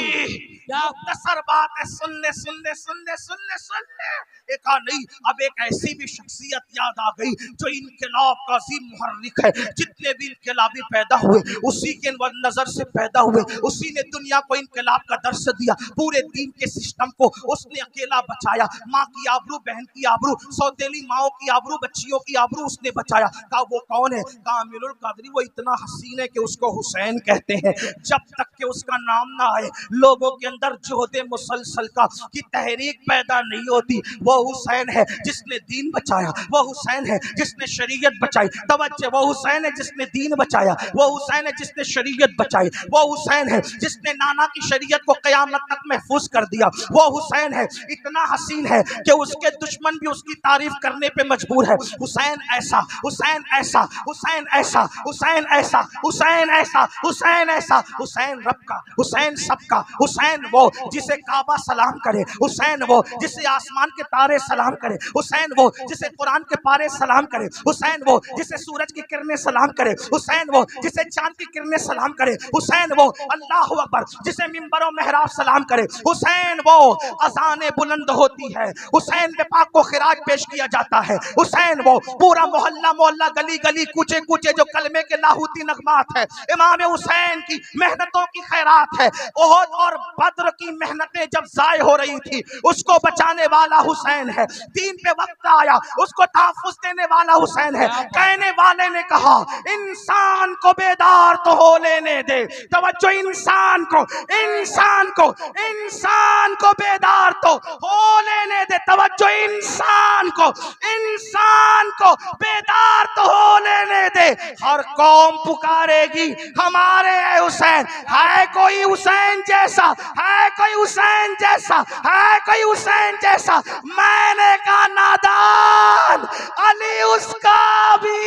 मुख्तसर बात है, सुन ले सुन ले सुन ले सुन ले सुन ले। एक नहीं, अब एक ऐसी भी शख्सियत याद आ गई जो इनकलाब का अजीम मुहर्रिक है। जितने भी इनकलाबी पैदा हुए उसी के नजर से पैदा हुए, उसी ने दुनिया को इनकलाब का दर्श दिया, पूरे दीन के सिस्टम को उसने अकेला बचाया। माँ की आबरू, बहन की आबरू, सौतेली माओ की आबरू, बच्चियों की आबरू उसने बचाया। कहा वो कौन है? कामिलुल कद्री, वो इतना हसीन है कि उसको हुसैन कहते हैं। जब तक कि उसका नाम ना आए लोगों के अंदर जोहदे मुसलसल का की तहरीक पैदा नहीं होती। वो हुसैन है जिसने दीन बचाया, वो हुसैन है जिसने शरीयत बचाई। तवज्जो, वो हुसैन है जिसने दीन बचाया, वो हुसैन है जिसने शरीयत बचाई, वो हुसैन है जिसने नाना की शरीयत को क़यामत तक महफूज कर दिया। वो हुसैन है इतना हसीन है कि उसके दुश्मन भी उसकी तारीफ करने पे मजबूर है। हुसैन ऐसा, हुसैन ऐसा, हुसैन ऐसा, हुसैन ऐसा, हुसैन ऐसा, हुसैन ऐसा, हुसैन रब का, हुसैन सबका, हुसैन वो जिसे काबा सलाम करे, हुसैन वो जिसे आसमान के तारे सलाम करे, हुसैन वो जिसे कुरान के पारे सलाम करे, हुसैन वो जिसे सूरज की किरणें सलाम करे, हुसैन वो जिसे चांद की किरणें सलाम करे, हुसैन वो अल्लाहु अकबर जिसे मिंबर और मेहराब सलाम करे, हुसैन वो अज़ाने बुलंद होती है, हुसैन पे पाक को खिराज पेश किया जाता है, हुसैन वो पूरा मोहल्ला मोहल्ला गली गली कूचे कूचे जो कलमे के लाहूती नगमात है। इमाम हुसैन की मेहनतों की खैरात है। ओहद और बद्र की मेहनतें जब जाय हो रही थी उसको बचाने वाला हुसैन है। दीन पे वक्त आया उसको तहफ़्फ़ुज़ देने वाला हुसैन है। कहने वाले ने कहा इंसान को बेदार तो हो लेने दे। तवज्जो, इंसान को, इंसान को, इंसान को बेदार तो हो लेने दे। तवज्जो, इंसान को, इंसान को बेदार तो हो लेने दे। हर कौम पुकारेगी हमारे है हुसैन, है कोई हुसैन जैसा, है कोई हुसैन जैसा, है कोई हुसैन जैसा। मैंने कहा नादान अली उसका भी।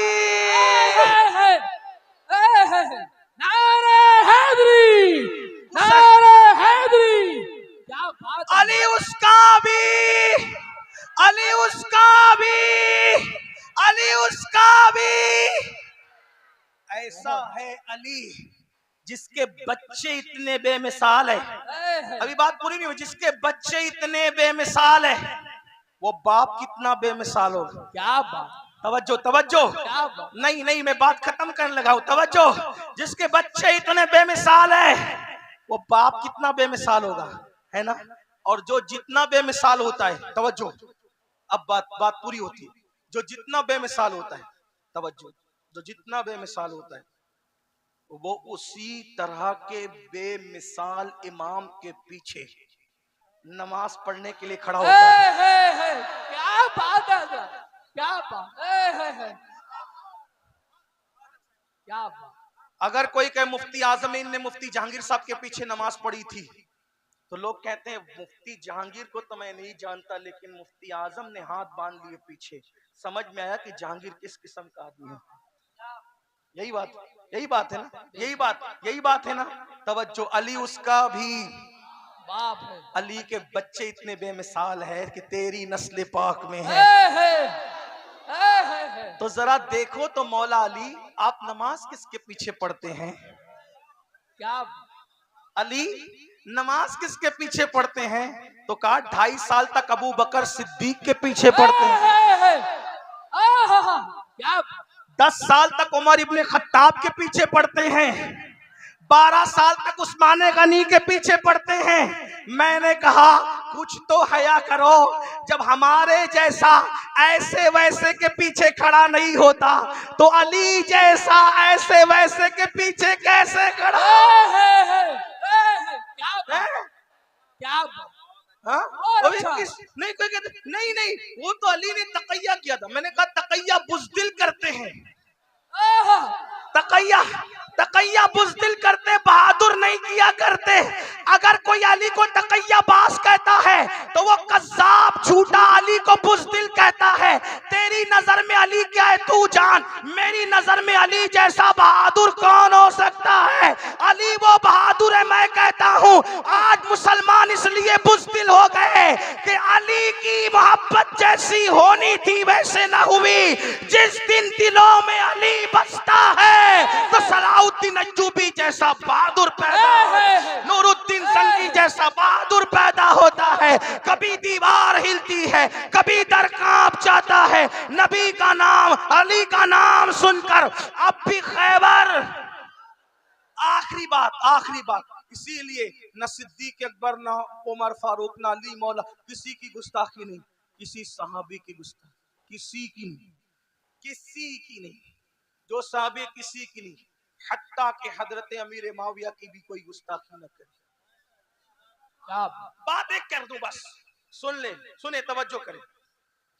नारे हैदरी, नारे हैदरी, क्या बात है। अली उसका भी, अली उसका भी, अली उसका भी। ऐसा है अली जिसके बच्चे इतने बेमिसाल है। अभी बात पूरी नहीं हुई। जिसके बच्चे इतने बेमिसाल है वो बाप कितना बेमिसाल होगा। क्या बात, तवज्जो, तवज्जो, क्या बात। नहीं नहीं, मैं बात खत्म करने लगा हूं। तवज्जो, जिसके बच्चे इतने बेमिसाल है वो बाप कितना बेमिसाल होगा, है ना। और जो जितना बेमिसाल होता है, तवज्जो, अब बात पूरी होती है। जो जितना बेमिसाल होता है, तवज्जो, जो जितना बेमिसाल होता है वो उसी तरह के बेमिसाल इमाम के पीछे नमाज पढ़ने के लिए खड़ा होता है। क्या बात है, क्या बात, क्या बात। अगर कोई कहे मुफ्ती आजमीन ने मुफ्ती जहांगीर साहब के पीछे नमाज पढ़ी थी तो लोग कहते हैं मुफ्ती जहांगीर को तो मैं नहीं जानता, लेकिन मुफ्ती आजम ने हाथ बांध लिए पीछे। समझ में आया कि जहांगीर किस किस्म का आदमी है। यही बात, यही बात है ना, यही बात, यही बात है ना। तवज्जो, अली उसका भी बाप है। अली के बच्चे इतने बेमिसाल है कि तेरी नस्ल पाक में है। तो जरा देखो तो मौला अली, आप नमाज किसके पीछे पढ़ते हैं? क्या अली नमाज किसके पीछे पढ़ते हैं? तो कहा 2.5 साल तक अबू बकर सिद्दीक के पीछे पढ़ते हैं। क्या 10 साल तक उमर इब्ने खत्ताब के पीछे पढ़ते हैं। 12 साल तक उस्मान गनी के पीछे पढ़ते हैं। मैंने कहा कुछ तो हया करो, जब हमारे जैसा ऐसे वैसे के पीछे खड़ा नहीं होता तो अली जैसा ऐसे वैसे के पीछे कैसे खड़ा? क्या हाँ? अच्छा। नहीं कोई कहते नहीं नहीं, वो तो अली ने तकैया किया था। मैंने कहा तकैया बुज़दिल करते हैं, तकैया तकैया बुज़दिल करते, बहादुर नहीं किया करते। अगर कोई अली को तकैया बास कहता है तो वो कज़्ज़ाब झूठा अली को बुज़दिल कहता है। तेरी नजर में अली क्या है तू जान, मेरी नजर में अली जैसा बहादुर कौन हो सकता है? अली वो बहादुर है। मैं कहता हूँ आज मुसलमान इसलिए बुज़दिल हो गए कि अली की मोहब्बत जैसी होनी थी वैसे न हुई। जिस दिन दिलों में अली बसता है तो सलाउद्दीन अय्यूबी जैसा बहादुर पैदा, नूरुद्दीन जंगी जैसा बहादुर कभी दीवार हिलती है, कभी दर कांप जाता है। नबी का नाम, अली का नाम सुनकर अब भी खैबर। आखिरी बात, इसीलिए न सिद्दीक अकबर, न उमर फारूक, न अली मौला, किसी की गुस्ताखी नहीं, किसी सहाबी की गुस्ताखी किसी की नहीं, जो साहबे किसी की नहीं, हत्ता के हजरत अमीर माविया की भी कोई गुस्ताखी न करे। क्या बात एक कर दूं बस, सुने तवज्जो करें,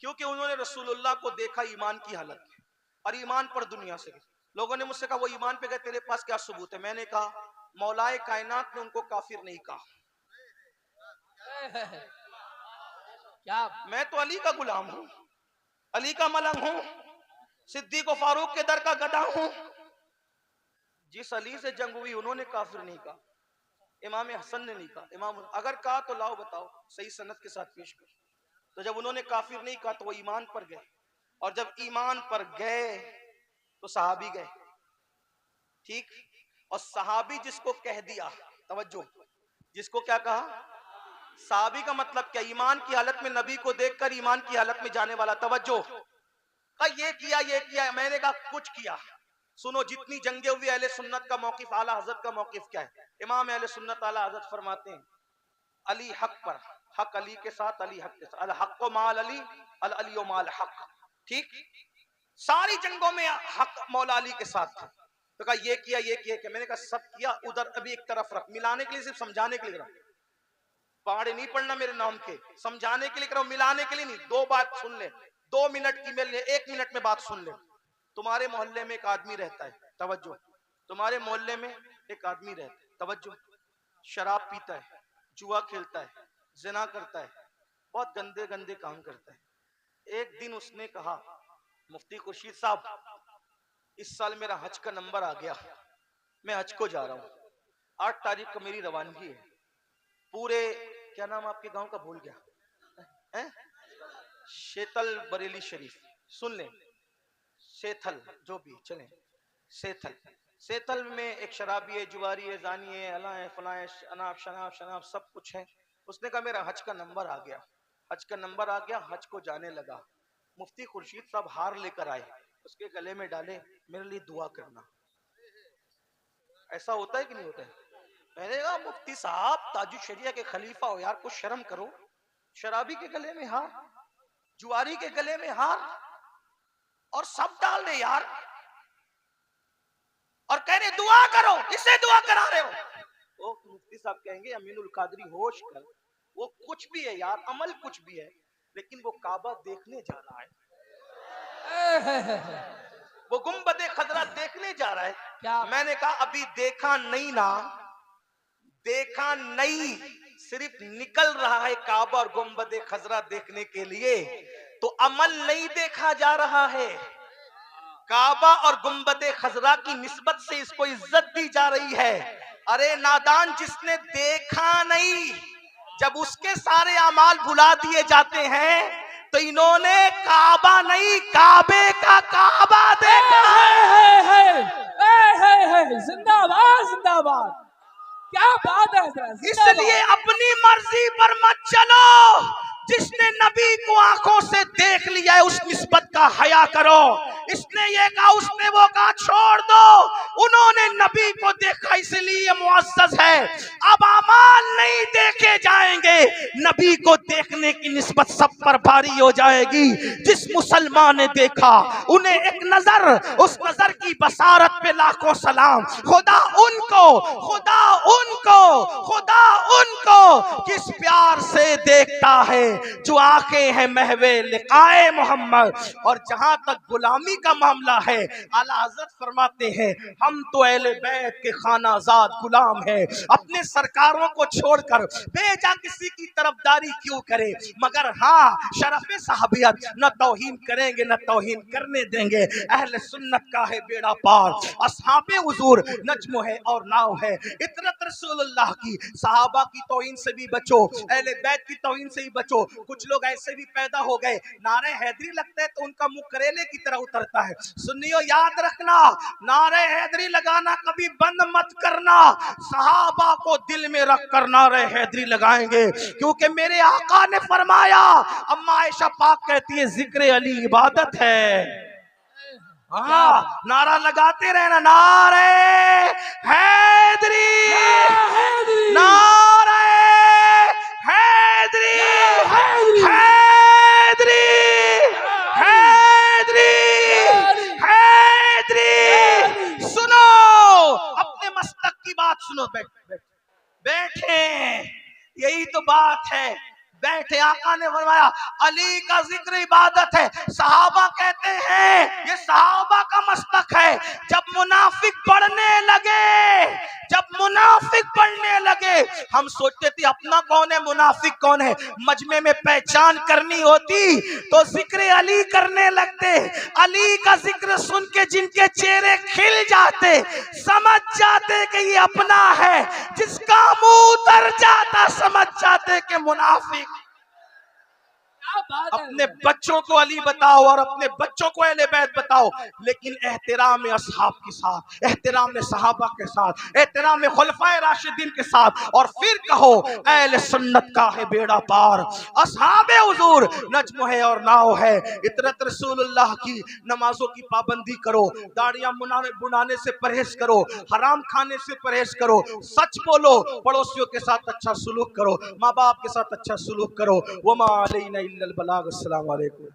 क्योंकि उन्होंने रसूलुल्लाह को देखा ईमान की हालत में, और ईमान पर दुनिया से गए। लोगों ने मुझसे कहा वो ईमान पे गए, तेरे पास क्या सबूत है? मैंने कहा मौलाए कायनात ने उनको काफिर नहीं कहा। क्या मैं तो अली का गुलाम हूं, अली का मलंग हूं, सिद्दीक और फारूक के दर का गधा हूं। जिस अली से जंग हुई उन्होंने काफिर नहीं कहा, इमाम हसन ने नहीं कहा। इमाम अगर कहा तो लाओ बताओ, सही सनद के साथ पेश करो। तो जब उन्होंने काफिर नहीं कहा तो वो ईमान पर गए, और जब ईमान पर गए तो सहाबी गए, ठीक। और सहाबी जिसको कह दिया, तवज्जो, जिसको क्या कहा? सहाबी का मतलब क्या? ईमान की हालत में नबी को देखकर ईमान की हालत में जाने वाला। तवज्जो, का ये किया, मैंने कहा कुछ किया। सुनो, जितनी जंगे हुई अहले सुन्नत का मौकिफ, आला हजरत का मौकिफ क्या है? इमाम अहले सुन्नत आला हजरत फरमाते हैं अली हक पर, हक अली के साथ, अली हक के साथ, अल हक माल अली, अल अली माल हक, ठीक। सारी जंगों में हक मौला अली के साथ था। तो कहा ये किया, मैंने कहा सब किया, उधर अभी एक तरफ रख, मिलाने के लिए, सिर्फ समझाने के लिए रख, पहाड़े नहीं पढ़ना मेरे नाम के, समझाने के लिए करो, मिलाने के लिए नहीं। दो बात सुन ले, 2 मिनट की मिल 1 मिनट में बात सुन ले। तुम्हारे मोहल्ले में एक आदमी रहता है, तवज्जो, तुम्हारे मोहल्ले में एक आदमी रहता है, तवज्जो, शराब पीता है, जुआ खेलता है, जिना करता है, बहुत गंदे गंदे काम करता है। एक दिन उसने कहा मुफ्ती खुर्शीद साहब, इस साल मेरा हज का नंबर आ गया, मैं हज को जा रहा हूँ, 8 तारीख को मेरी रवानगी है। पूरे, क्या नाम आपके गांव का भूल गया, शेतल बरेली शरीफ, सुन ले, सेथल जो भी चले, सेथल में एक शराबी है, जुआरी है, जानी है, अला है, फला है, अनाब शनाब सब कुछ है। उसने कहा मेरा हज का नंबर आ गया, हज को जाने लगा। मुफ्ती खुर्शीद साहब हार लेकर आए, उसके गले में डाले, मेरे लिए दुआ करना। ऐसा होता है कि नहीं होता है? मैंने कहा मुफ्ती साहब ताजुल शरिया के खलीफा हो यार, कुछ शर्म करो। शराबी के गले में हार, जुआरी के गले में हार, और सब डाल दे यार, और कह रहे दुआ करो, इसे दुआ करा रहे हो। वो मुफ्ती साहब कहेंगे अमीनुल कादरी होश कर, वो कुछ भी है यार, अमल कुछ भी है, लेकिन वो काबा देखने जा रहा है, वो गुंबदे खजरा देखने जा रहा है। क्या? मैंने कहा अभी देखा नहीं ना, देखा नहीं, सिर्फ निकल रहा है काबा और गुंबदे खजरा देखने के लिए, तो अमल नहीं देखा जा रहा है। काबा और गुंबदे खजरा की निस्बत से इसको इज्जत दी जा रही है। अरे नादान, जिसने देखा नहीं, जब उसके सारे अमाल भुला दिए जाते हैं, तो इन्होंने काबा नहीं, काबे का काबा देखा है। जिंदाबाद जिंदाबाद, क्या बात है हजरत, इसलिए अपनी मर्जी पर मत चलो। जिसने नबी को आंखों से देख लिया है उस निस्बत का हया करो। इसने ये कहा, उसने वो कहा, छोड़ दो। उन्होंने नबी को देखा इसलिए मुअज़्ज़ज़ है। अब अमाल नहीं देखे जाएंगे, नबी को देखने की निस्बत सब पर भारी हो जाएगी। जिस मुसलमान ने देखा, उन्हें एक नजर, उस नजर की बसारत पे लाखों सलाम। खुदा उनको, खुदा उनको, खुदा उनको किस प्यार से देखता है जो आंखें हैं महवे लिकाए मोहम्मद। और जहां तक गुलामी का मामला है, आला हज़रत फरमाते हैं हम तो अहले बैत के खानाजाद गुलाम हैं। अपने सरकारों को छोड़कर बेजा किसी की तरफदारी क्यों करे, मगर हाँ शरफ़े साहबियत न तौहीन करेंगे न तौहीन करने देंगे। अहले सुन्नत का है बेड़ा पार, असहाबे हुजूर नज्म है और नाव है। इतरत रसूलुल्लाह की, सहाबा की तौहीन से भी बचो, अहले बैत की तौहीन से भी बचो। कुछ लोग ऐसे भी पैदा हो गए, नारे हैदरी लगता है तो उनका मुंह करेले की तरह उतरता है। सुन्नियों याद रखना, नारे हैदरी लगा गाना कभी बंद मत करना, सहाबा को दिल में रख कर नारे हैदरी लगाएंगे, क्योंकि मेरे आका ने फरमाया, अम्मा आयशा पाक कहती है जिक्र अली इबादत है। हाँ, नारा लगाते रहना, नारे हैदरी, नारे हैदरी, हैदरी, हैदरी, हैदरी। सुनो, अपने मस्तक की बात सुनो। बैठे, यही तो बात है, बैठे। आका ने फरमाया अली का जिक्र इबादत है। सहाबा कहते हैं ये सहाबा का मस्तक है। जब मुनाफिक बढ़ने लगे, जब मुनाफिक बढ़ने लगे, हम सोचते थे अपना कौन है, मुनाफिक कौन है, मजमे में पहचान करनी होती तो जिक्र अली करने लगते। अली का जिक्र सुन के जिनके चेहरे खिल जाते, समझ जाते कि ये अपना है। जिसका मुंह उतर जाता समझ जाते कि मुनाफिक। अपने बच्चों को अली बताओ और अपने बच्चों को अहले बैत बताओ, लेकिन एहतराम असहाब के साथ, एहतराम सहाबा के साथ, एहतराम खुलफाए राशिदीन के साथ, और फिर कहो अहले सुन्नत का है बेड़ा पार। असहाबे हुजूर नज्म है और नाव है। इतरत रसूलुल्लाह की नमाजों की पाबंदी करो, दाढ़ियां बुनाने से परहेज करो, हराम खाने से परहेज करो, सच बोलो, पड़ोसियों के साथ अच्छा सुलूक करो, माँ बाप के साथ अच्छा सुलूक करो। वमा अलैना इल्लल बलाग। अस्सलाम वालेकुम।